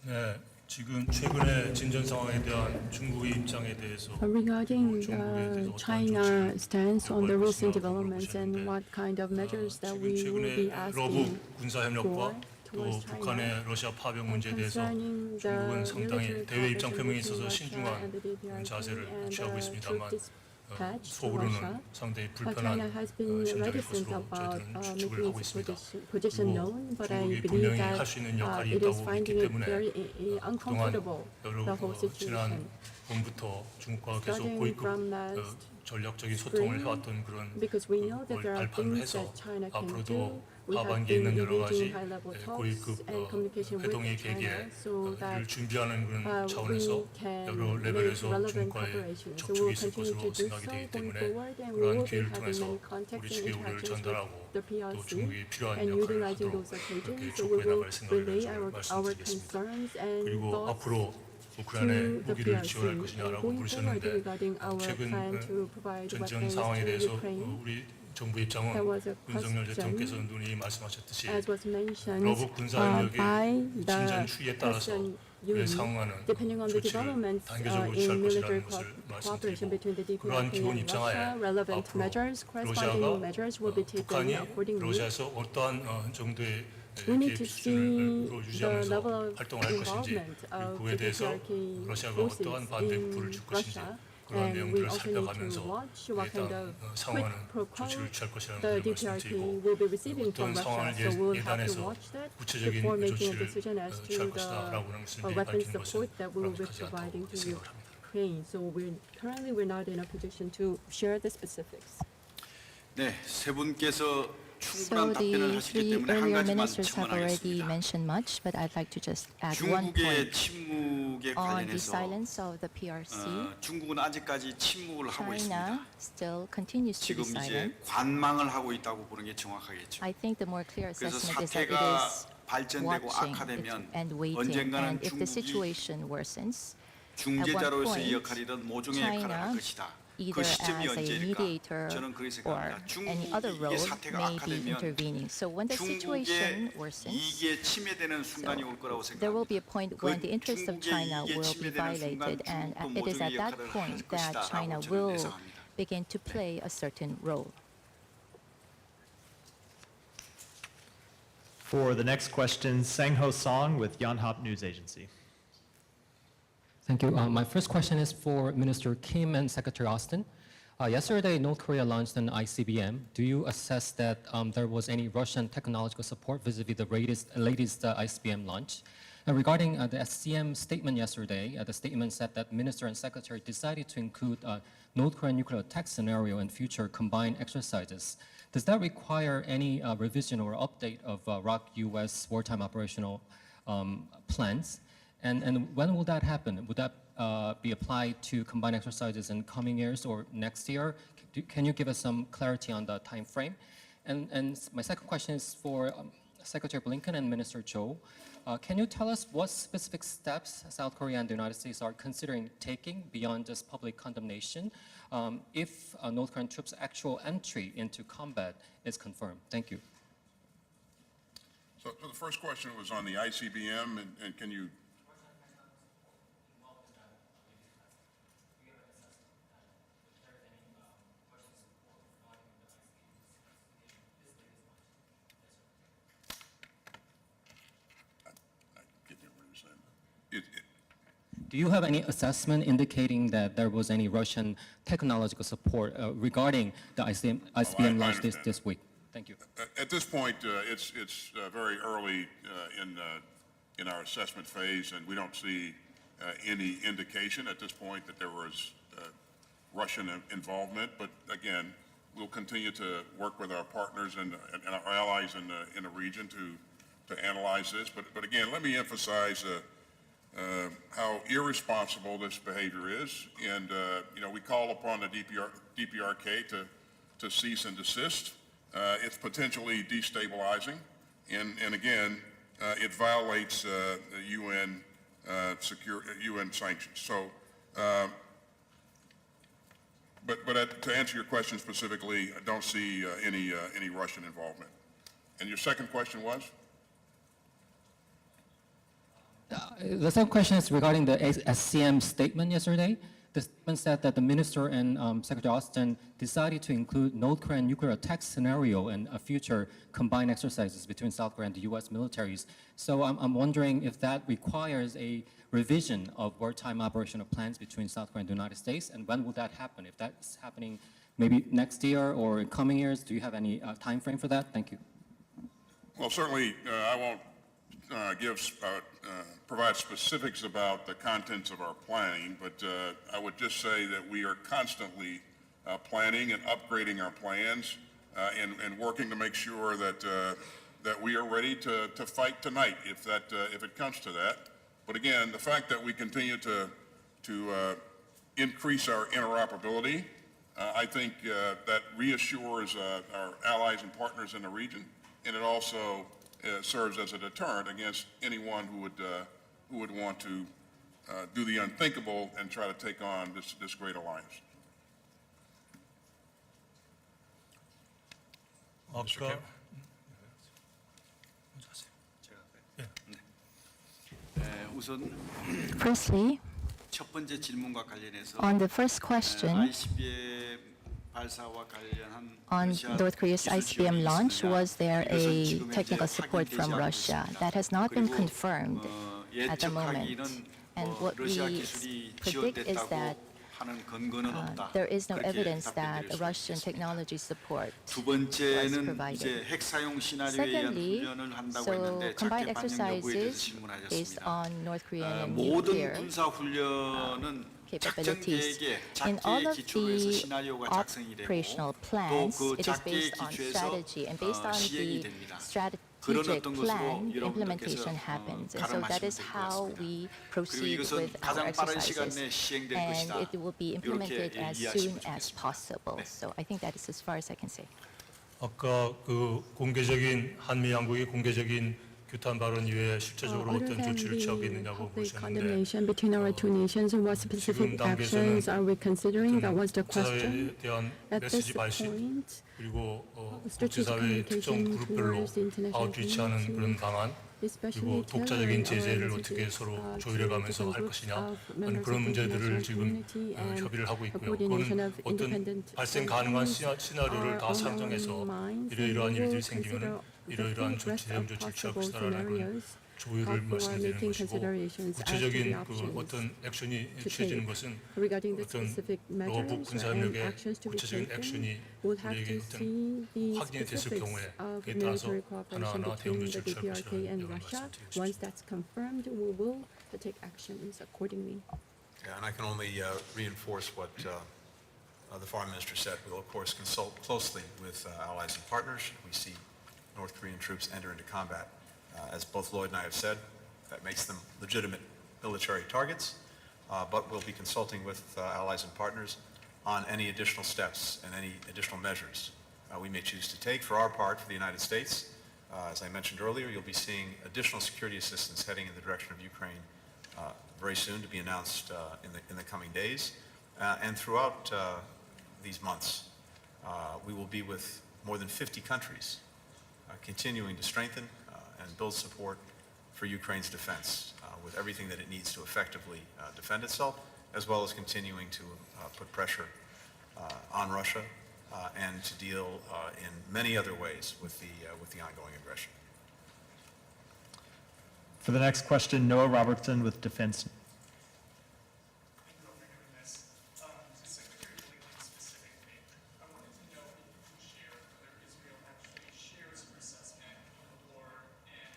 네, 지금 최근의 진전 상황에 대한 중국의 입장에 대해서 Regarding 중국에 대해서 어떠한 China's stance on the 요구할 recent 것이냐고 developments and 물어보셨는데, what kind of measures that 지금 we will be 최근에 asking 러브 군사 협력과 또 towards China. 북한의 러시아 파병 문제에 대해서 Concerning 중국은 the 상당히 military 대외 입장 cooperation 표명에 있어서 between 신중한 Russia and the DPRK 자세를 and 취하고 the 있습니다만 troop dispatch to 속으로는 Russia. 상당히 But 불편한 China has been 심정일 reticent 것으로 about 저희들은 making 추측을 하고 its 있습니다. position 그리고 known, but I 중국이 believe 분명히 that 할 수 있는 역할이 it is 있다고 finding 믿기 it 때문에 very 그동안 uncomfortable, the whole 지난 situation. 봄부터 중국과 계속 Starting 고위급 from last 전략적인 소통을 spring, 해왔던 그런 because we know that 걸 there are 발판을 things 해서 that China can 앞으로도 do. We have 하반기에 been 있는 여러 가지 engaging high-level talks 고위급 and communication with 회동의 China 계기에 so 이를 that 준비하는 그런 we 차원에서 can 여러 make 레벨에서 relevant 중국과의 cooperation. So we 접촉이 will 있을 continue 것으로 to do 생각이 so 되기 going 때문에 forward, and we 그러한 will be 기회를 having 통해서 many contacts 우리 and 측의 우려를 interactions 전달하고 with the 또 PRC, 중국이 필요한 and 역할을 utilizing 하도록 those 그렇게 occasions, so we 촉구해 will 나갈 생각을 relay 좀 our 말씀드리겠습니다. concerns and 그리고 thoughts 앞으로 to 우크라이나에 the 무기를 PRC. 지원할 것이냐라고 Going forward, 물으셨는데 regarding our 최근 plan to provide 전쟁 weapons 상황에 to 대해서 Ukraine, 우리 정부 입장은 there was a 윤석열 question, 대통령께서 눈이 말씀하셨듯이 as was mentioned 러브 군사협력의 by 진전 the 추이에 따라서 President 그에 Yoon, 상응하는 depending on the 조치를 developments 단계적으로 in 취할 military 것이라는 것을 cooperation 말씀드리고 between the 그러한 DPRK 기본 and 입장하에 Russia, relevant 앞으로 measures, corresponding 러시아가 measures will be taken 북한이 accordingly. 러시아에서 어떠한 정도의 We need 개입 to 수준을 see the 유지하면서 level of 활동을 할 것인지 involvement 그리고 of 그에 the 대해서 DPRK 러시아가 forces 어떠한 반대급부를 in 줄 것인지 Russia. 그러한 And we 내용들을 also need to 살펴가면서 watch 그에 what kind 따른 of quid 상응하는 pro quo 조치를 취할 것이라는 the 것을 DPRK 말씀드리고 will be receiving 어떤 from 상황을 Russia. So we'll have to 예단해서 watch that 구체적인 before making a 조치를 decision as to 취할 것이다라고 하는 것을 the 미리 weapon 밝히는 것은 support that we will be 바람직하지 providing 않다고 to 생각을 합니다. Ukraine. So we're not in a position to share the specifics. 네, 세 분께서 So 충분한 답변을 the 하셨기 three 때문에 한 earlier 가지만 ministers have already 첨언하겠습니다. mentioned much, but I'd like to just add one 중국의 point 침묵에 on the 관련해서 silence of the PRC. 중국은 아직까지 침묵을 하고 China 있습니다. still continues to be 지금 이제 silent. 관망을 하고 있다고 보는 게 정확하겠죠. I think the more clear 그래서 assessment is that it 사태가 is 발전되고 watching 악화되면 and waiting, 언젠가는 and if the 중국이 situation worsens, 중재자로서의 point, 역할이든 모종의 역할을 할 China, 것이다. 그 either 시점이 as a 언제일까? mediator 저는 그렇게 or 생각합니다. any other 중국이 role 이게 사태가 may be 악화되면 intervening. So when the situation 중국의 worsens, 이익에 침해되는 순간이 올 거라고 there will be a 생각합니다. point 그 when the interests of 중국의 China 이익에 will be 침해되는 순간 violated, and 중국도 it is 모종의 at that 역할을 할 point that 것이다라고 China 저는 will 예상합니다. begin to play a certain role. For the next question, Sang-Ho Song with Yonhap News Agency. Thank you. My first question is for Minister Kim and Secretary Austin. Yesterday, North Korea launched an ICBM. Do you assess that there was any Russian technological support vis-a-vis the latest ICBM launch? And regarding the SCM statement yesterday, the statement said that Minister and Secretary decided to include North Korean nuclear attack scenario in future combined exercises. Does that require any revision or update of ROK-US wartime operational plans? And when will that happen? Would that be applied to combined exercises in coming years or next year? Can you give us some clarity on the time frame? And my second question is for Secretary Blinken and Minister Cho. Can you tell us what specific steps South Korea and the United States are considering taking beyond just public condemnation if North Korean troops' actual entry into combat is confirmed? Thank you. So the first question was on the ICBM, and can you? I get what you're saying. Do you have any assessment indicating that there was any Russian technological support regarding the ICBM launch understand. this week? Thank you. At this point, it's very early in our assessment phase, and we don't see any indication at this point that there was Russian involvement. But again, we'll continue to work with our partners and our allies in the region to analyze this. But again, let me emphasize how irresponsible this behavior is, and we call upon the DPRK to cease and desist. It's potentially destabilizing, and again, it violates the UN UN sanctions. So, but to answer your question specifically, I don't see any Russian involvement. And your second question was? The second question is regarding the SCM statement yesterday. The statement said that the minister and Secretary Austin decided to include North Korean nuclear attack scenario in a future combined exercises between South Korea and the U.S. militaries. So I'm wondering if that requires a revision of wartime operational plans between South Korea and the United States, and when will that happen? If that's happening maybe next year or in coming years, do you have any time frame for that? Thank you. Well, certainly, I won't provide specifics about the contents of our planning, but I would just say that we are constantly planning and upgrading our plans and working to make sure that that we are ready to fight tonight if it comes to that. But again, the fact that we continue to increase our interoperability, I think that reassures our allies and partners in the region, and it also serves as a deterrent against anyone who would want to do the unthinkable and try to take on this great alliance. 아까 우선 Firstly, 첫 번째 질문과 관련해서 on the first question ICBM 발사와 관련한 on 러시아 North Korea's 기술 ICBM 지원이 launch, 있느냐, was there 이것은 a 지금 technical 현재 support from 확인되지 않고 Russia? 있습니다. That has not been 그리고, confirmed at the moment. 예측하기는 And what 러시아 we 기술이 predict is 지원됐다고 that 하는 근거는 없다. there is no 그렇게 evidence that 답변드릴 수 Russian 있겠습니다. technology support 두 was 번째는 provided. 이제 핵 사용 시나리오에 의한 Secondly, 훈련을 한다고 so 했는데 combined 작게 반영 여부에 대해서 exercises based 질문하셨습니다. on North Korean and 모든 nuclear 군사 훈련은 작전 capabilities. 계획에 In all 작계에 of 기초로 해서 the 시나리오가 작성이 되고 operational 또 plans, 그 it is 작계에 based on 기초해서 strategy, and based on 시행이 the 됩니다. 그런 strategic 어떤 것으로 plan, 여러분들께서 implementation happens. And so that is 가름하시면 될 것 how 같습니다. we 그리고 proceed 이것은 with our 가장 빠른 시간 내에 exercises. 시행될 And 것이다. it will be implemented 이렇게 as 이해하시면 soon as 좋겠습니다. possible. 네. So I think that is as far as I can say. 아까 그 공개적인 한미 양국의 공개적인 규탄 발언 이외에 실제적으로 Other 어떤 than 조치를 취하고 the 있느냐고 public 물으셨는데 condemnation between our two nations, what specific 지금 단계에서는 actions are we considering? That was the 국제사회에 question. 대한 At this 메시지 발신 point, 그리고 strategic 국제사회의 특정 communication 그룹별로 towards the international 아웃리치하는 그런 community, 방안 especially 그리고 독자적인 tailoring our 제재를 어떻게 messages 서로 to 조율해가면서 different 할 groups 것이냐 of 하는 members 그런 of the 문제들을 international 지금 community and 협의를 하고 the 있고요. coordination 그건 of 어떤 independent 발생 가능한 sanctions 시나리오를 are 다 on our 상정해서 minds, and 이러이러한 we will 일들이 생기면 consider the 이러이러한 full breadth 대응 of 조치를 취할 possible 것이다라는 걸 scenarios 조율을 for 말씀드리는 making 것이고 considerations as to the 구체적인 그 options 어떤 액션이 to 취해지는 take. 것은 Regarding the 어떤 specific 러브 measures and 군사협력의 actions to be 구체적인 taken, 액션이 we'll have 우리에게 to 어떤 see the 확인이 됐을 specifics 경우에 of 그에 따라서 military cooperation 하나하나 대응 between the 조치를 취할 DPRK and 것이라는 Russia. 말씀드리고 Once 싶습니다. that's confirmed, we will take actions accordingly. Yeah, and I can only reinforce what the Foreign Minister said. We'll, of course, consult closely with allies and partners. We see North Korean troops enter into combat. As both Lloyd and I have said, that makes them legitimate military targets, but we'll be consulting with allies and partners on any additional steps and any additional measures we may choose to take. For our part, for the United States, As I mentioned earlier, you'll be seeing additional security assistance heading in the direction of Ukraine very soon, to be announced in the coming days. And throughout these months, we will be with more than 50 countries, continuing to strengthen and build support for Ukraine's defense with everything that it needs to effectively defend itself, as well as continuing to put pressure on Russia and to deal in many other ways with the ongoing aggression. For the next question, Noah Robertson with Defense. Thank you all for doing this. To Secretary Blinken specifically, I wanted to know if you can share whether Israel actually shares your assessment of the war in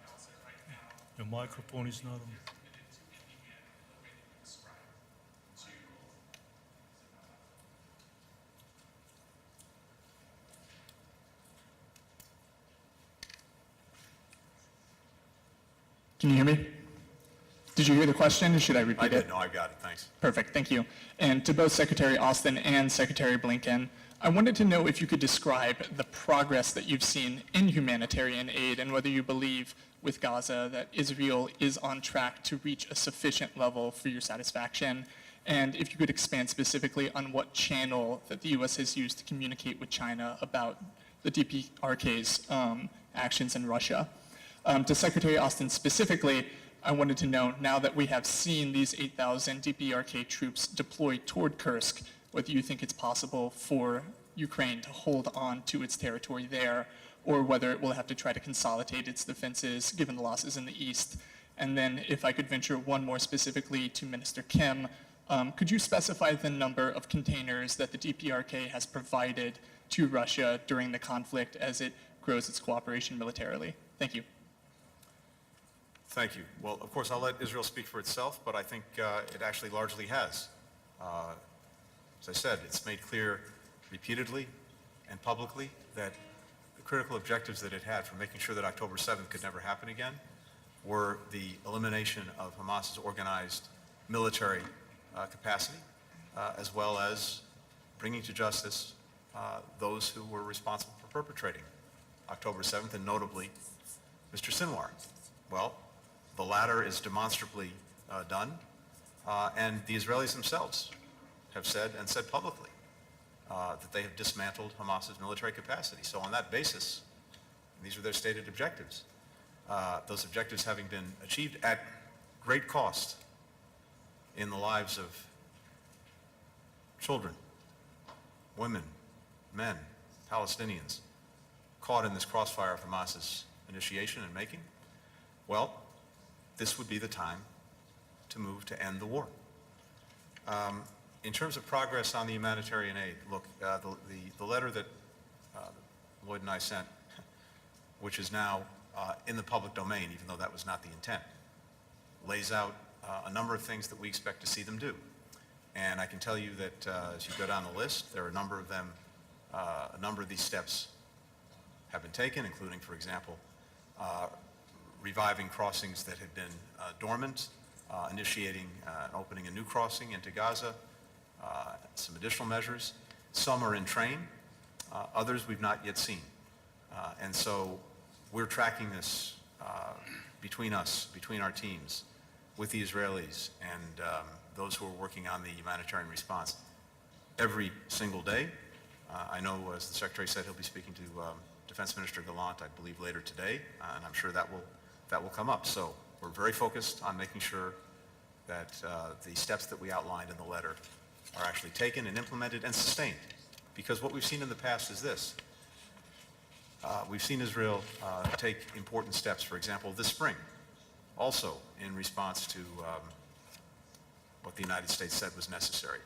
Gaza right now. Your microphone is not on. Committed to ending it in the way that you described. To Can you hear me? Did you hear the question, or should I repeat I it? did. No, I got it. Thanks. Perfect, thank you. And to both Secretary Austin and Secretary Blinken, I wanted to know if you could describe the progress that you've seen in humanitarian aid and whether you believe with Gaza that Israel is on track to reach a sufficient level for your satisfaction, and if you could expand specifically on what channel that the U.S. has used to communicate with China about the DPRK's actions in Russia. To Secretary Austin specifically, I wanted to know, now that we have seen these 8,000 DPRK troops deployed toward Kursk, whether you think it's possible for Ukraine to hold on to its territory there, or whether it will have to try to consolidate its defenses given the losses in the east. And then if I could venture one more specifically to Minister Kim, could you specify the number of containers that the DPRK has provided to Russia during the conflict as it grows its cooperation militarily? Thank you. Thank you. Well, of course, I'll let Israel speak for itself, but I think it actually largely has. As I said, it's made clear repeatedly and publicly that the critical objectives that it had for making sure that October 7th could never happen again were the elimination of Hamas's organized military capacity, as well as bringing to justice those who were responsible for perpetrating October 7th, and notably Mr. Sinwar. Well, the latter is demonstrably done, and the Israelis themselves have said, and said publicly, that they have dismantled Hamas's military capacity. So on that basis, these are their stated objectives. Those objectives having been achieved at great cost in the lives of children, women, men, Palestinians, caught in this crossfire of Hamas's initiation and making, well, this would be the time to move to end the war. In terms of progress on the humanitarian aid, look, the letter that Lloyd and I sent, which is now in the public domain, even though that was not the intent, lays out a number of things that we expect to see them do. And I can tell you that as you go down the list, there are a number of them, a number of these steps have been taken, including, for example, reviving crossings that had been dormant, initiating and opening a new crossing into Gaza, some additional measures. Some are in train, others we've not yet seen. And so we're tracking this between us, between our teams, with the Israelis and those who are working on the humanitarian response every single day. I know, as the Secretary said, he'll be speaking to Defense Minister Gallant, I believe, later today, and I'm sure that will come up. So we're very focused on making sure that the steps that we outlined in the letter are actually taken and implemented and sustained. Because what we've seen in the past is this. We've seen Israel take important steps, for example, this spring, also in response to what the United States said was necessary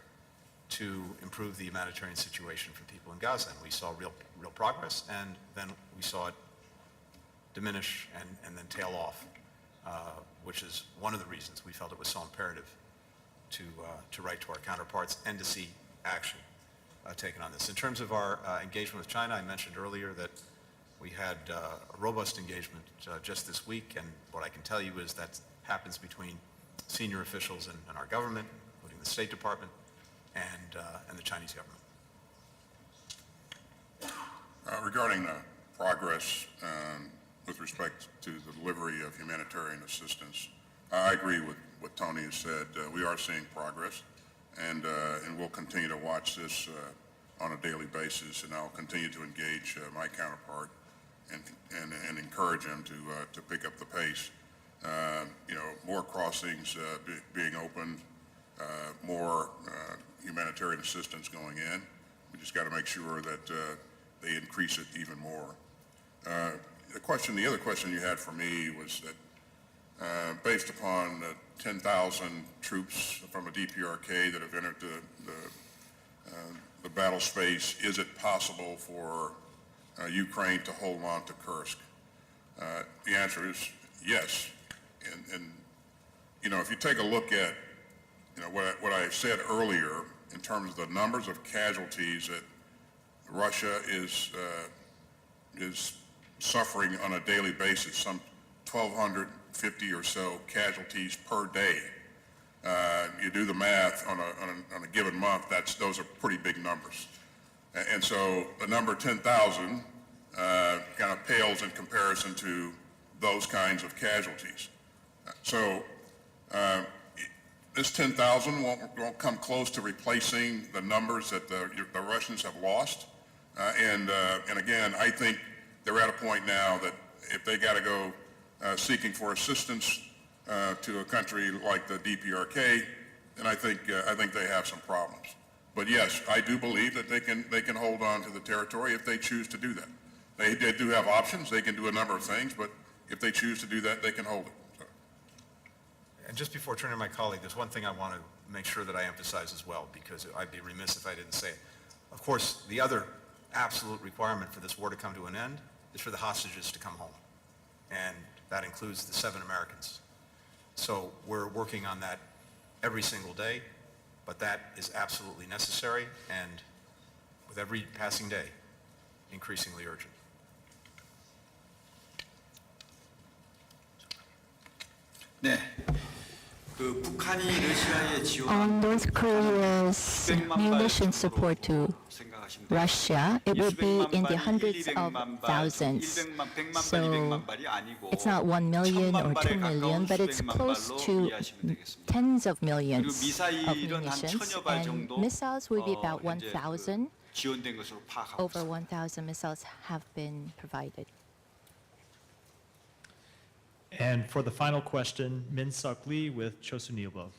to improve the humanitarian situation for people in Gaza. And we saw real progress, and then we saw it diminish and then tail off, which is one of the reasons we felt it was so imperative to write to our counterparts and to see action taken on this. In terms of our engagement with China, I mentioned earlier that we had a robust engagement just this week, and what I can tell you is that happens between senior officials in our government, including the State Department, and the Chinese government. Regarding progress with respect to the delivery of humanitarian assistance. I agree with what Tony has said. We are seeing progress, and we'll continue to watch this on a daily basis, and I'll continue to engage my counterpart and encourage him to pick up the pace. More crossings being opened, more humanitarian assistance going in. We just got to make sure that they increase it even more. The other question you had for me was that based upon the 10,000 troops from the DPRK that have entered the battle space, is it possible for Ukraine to hold on to Kursk? The answer is yes. And if you take a look at what I said earlier in terms of the numbers of casualties that Russia is suffering on a daily basis, some 1,250 or so casualties per day. You do the math on a given month, those are pretty big numbers. And so the number 10,000 kind of pales in comparison to those kinds of casualties. So this 10,000 won't come close to replacing the numbers that the Russians have lost. And again, I think they're at a point now that if they got to go seeking for assistance to a country like the DPRK, then I think they have some problems. But yes, I do believe that they can hold on to the territory if they choose to do that. They do have options. They can do a number of things, but if they choose to do that, they can hold it. So. And just before turning to my colleague, there's one thing I want to make sure that I emphasize as well, because I'd be remiss if I didn't say it. Of course, the other absolute requirement for this war to come to an end is for the hostages to come home. And that includes the 7 Americans. So we're working on that every single day, but that is absolutely necessary, and with every passing day, increasingly urgent. 네. 그 북한이 러시아에 On 지원한 North Korea's munition support to Russia, it will be in the hundreds of thousands. So it's not 1 million or 2 million, but it's close to tens of millions of munitions. And missiles will be about 1,000. 지원된 것으로 파악하고 Over 있습니다. 1,000 missiles have been provided. And for the final question, Min Suk Lee with Chosun Ilbo.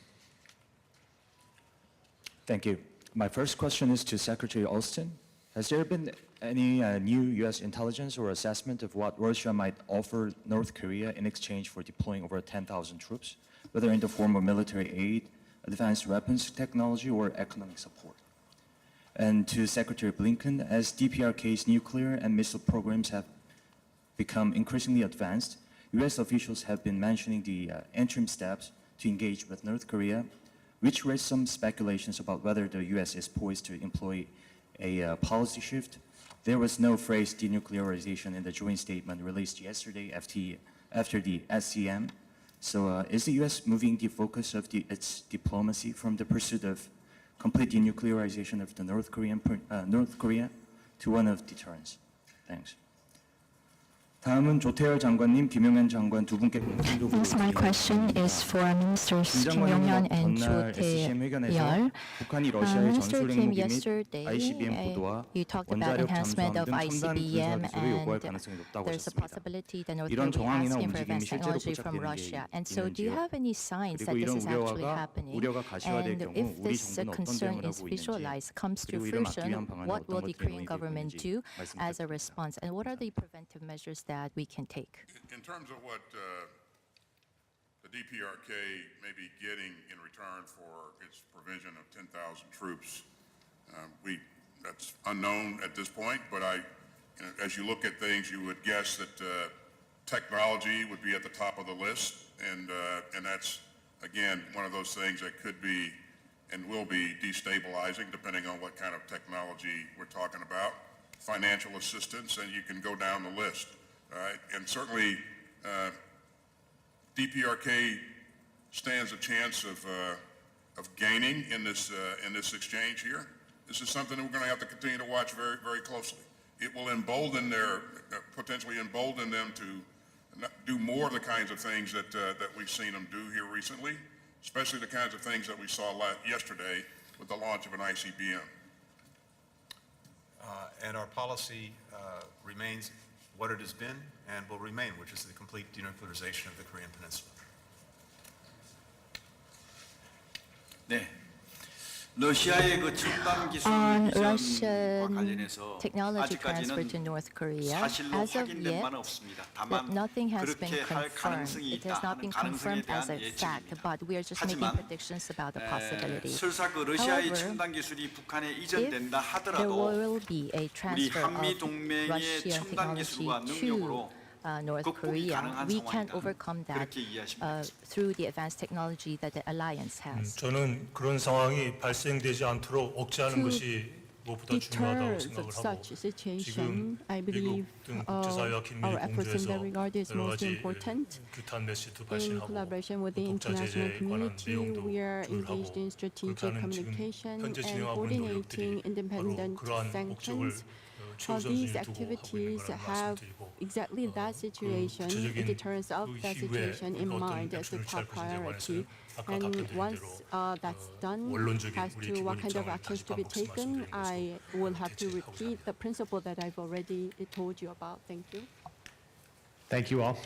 Thank you. My first question is to Secretary Austin. Has there been any new U.S. intelligence or assessment of what Russia might offer North Korea in exchange for deploying over 10,000 troops, whether in the form of military aid, advanced weapons technology, or economic support? And to Secretary Blinken, as DPRK's nuclear and missile programs have become increasingly advanced, U.S. officials have been mentioning the interim steps to engage with North Korea, which raised some speculations about whether the U.S. is poised to employ a policy shift. There was no phrase denuclearization in the joint statement released yesterday after the SCM. So is the U.S. moving the focus of its diplomacy from the pursuit of complete denuclearization of the North Korea to one of deterrence? Thanks. 다음은 조태열 장관님, 김용현 장관 두 분께 공통적으로 Next, my question is for Ministers Kim Yong-hyun and Cho Tae-yeol. 북한이 러시아의 Minister 전술 Kim, 핵무기 및 yesterday ICBM 보도와 you talked about 원자력 enhancement 잠수함 of 등 첨단 ICBM, 군사 기술을 요구할 and 가능성이 높다고 there's a 하셨습니다. possibility that North 이런 Korea 정황이나 asking for 움직임이 advanced 실제로 technology from 포착되는 게 Russia. And so, do you 있는지요? have any signs that 그리고 this 이런 is actually happening? 우려가 가시화될 And 경우 if 우리 this 정부는 어떤 concern 대응을 is 하고 있는지, visualized, comes to 그리고 이를 막기 fruition, 위한 방안은 what will 어떤 the 것들이 Korean 논의되고 government 있는지 do 말씀 as a 부탁드립니다. response? And what are the preventive measures that we can take? In terms of what the DPRK may be getting in return for its provision of 10,000 troops, that's unknown at this point, but as you look at things, you would guess that technology would be at the top of the list, and that's, again, one of those things that could be and will be destabilizing depending on what kind of technology we're talking about. Financial assistance, and you can go down the list. Right? And certainly, DPRK stands a chance of gaining in this exchange here. This is something that we're going to have to continue to watch very, very closely. It will potentially embolden them to do more of the kinds of things that we've seen them do here recently, especially the kinds of things that we saw yesterday with the launch of an ICBM. And our policy remains what it has been and will remain, which is the complete denuclearization of the Korean Peninsula. 네. 러시아의 그 첨단 기술 On 이전과 Russian 관련해서 technology transfer to 아직까지는 North Korea, 사실로 as of 확인된 yet, 바는 없습니다. 다만 nothing has been 그렇게 할 confirmed. 가능성이 It has 있다 not 하는 been 가능성에 confirmed as 대한 a fact, 예측입니다. but we are just making 하지만 predictions about the possibility. 설사 그 러시아의 However, 첨단 기술이 북한에 if 이전된다 there 하더라도 will be a 우리 transfer 한미 of 동맹의 Russian 첨단 technology 기술과 to 능력으로 North 극복이 Korea, 가능한 we can 상황이다. overcome that 그렇게 이해하시면 되겠습니다. through the advanced technology that the alliance has. 저는 그런 상황이 발생되지 않도록 억제하는 To 것이 무엇보다 중요하다고 deter 생각을 하고 such situation, 지금 I 미국 believe 등 국제사회와 긴밀히 our efforts in that 공조해서 regard is 여러 most 가지 important. 규탄 메시지도 In 발신하고 collaboration with the 독자 international 제재에 관한 community, 내용도 we are 조율하고 engaged in 그렇게 strategic 하는 지금 communication 현재 and 진행하고 있는 coordinating 노력들이 바로 independent 그러한 목적을 sanctions. These 최우선순위를 두고 하고 있는 activities 거라는 have 말씀드리고 exactly that situation, the 구체적인 deterrence of 그 that 이후에 situation in 어떤 mind as the 액션을 취할 top 것인지에 priority. 관해서는 아까 And 답변드린 once 대로 that's done, 원론적인 as 우리 to what 기본 kind of 입장을 actions 다시 to be 반복해서 taken, 말씀드리는 I will have to 대체하고자 repeat the principle that I've already told you about. Thank you. Thank you all.